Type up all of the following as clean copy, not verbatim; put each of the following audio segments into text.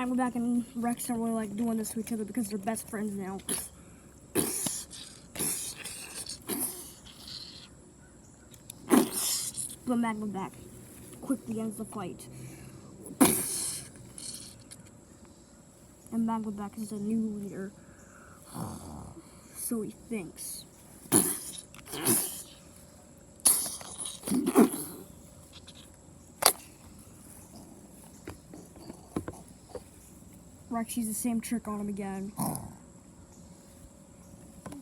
Magleback and Rex are really like doing this to each other because they're best friends now. But Magleback quickly ends the fight. And Magleback is the new leader. So he thinks. Rex used the same trick on him again.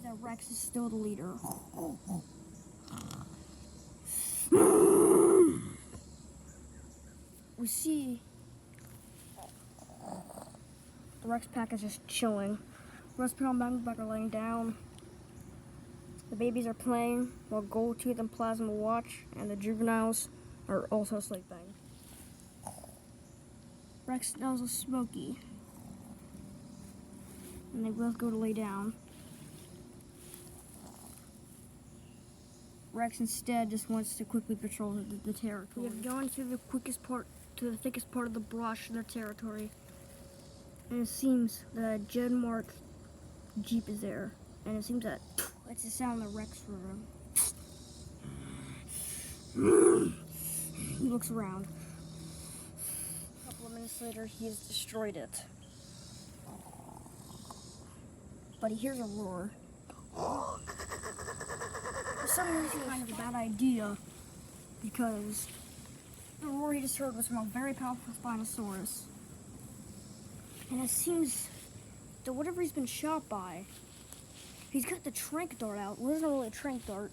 That Rex is still the leader. We see the Rex pack is just chilling. Rust and Magleback are laying down. The babies are playing while Goldtooth and Plasma watch, and the juveniles are also sleeping. Rex snuggles Smokey, and they both go to lay down. Rex instead just wants to quickly patrol the territory. We have gone to the thickest part of the brush of their territory, and it seems that Genmark Jeep is there, and it seems that it's the sound of Rex room. He looks around. A couple of minutes later, he has destroyed it. But he hears a roar. For some reason, it's kind of a bad idea, because the roar he just heard was from a very powerful Spinosaurus. And it seems that whatever he's been shot by, he's got the trank dart out. Well, it isn't really a trank dart,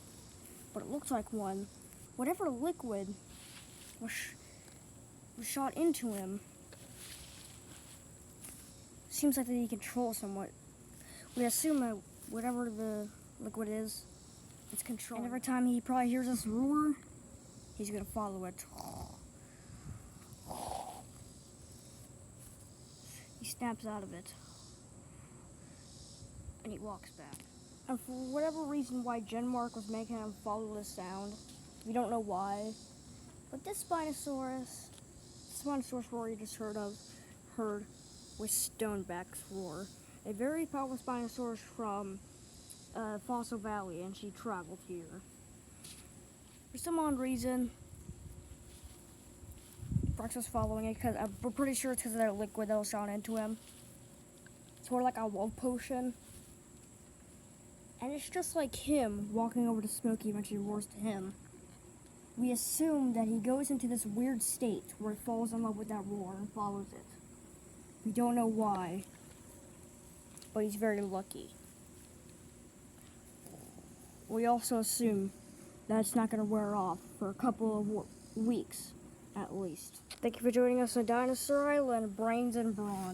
but it looks like one. Whatever liquid was shot into him, seems like that he controls somewhat. We assume that whatever the liquid is, it's controlled. And every time he probably hears us roar, he's gonna follow it. He snaps out of it, and he walks back. And for whatever reason why Genmark was making him follow this sound, we don't know why, but this Spinosaurus roar you just heard was Stoneback's roar, a very powerful Spinosaurus from Fossil Valley, and she traveled here. For some odd reason, Rex was following it, because we're pretty sure it's because of that liquid that was shot into him. It's sort of like a love potion. And it's just like him walking over to Smokey when she roars to him. We assume that he goes into this weird state where he falls in love with that roar and follows it. We don't know why, but he's very lucky. We also assume that it's not going to wear off for a couple of weeks, at least. Thank you for joining us on Dinosaur Island, Brains and Brawn.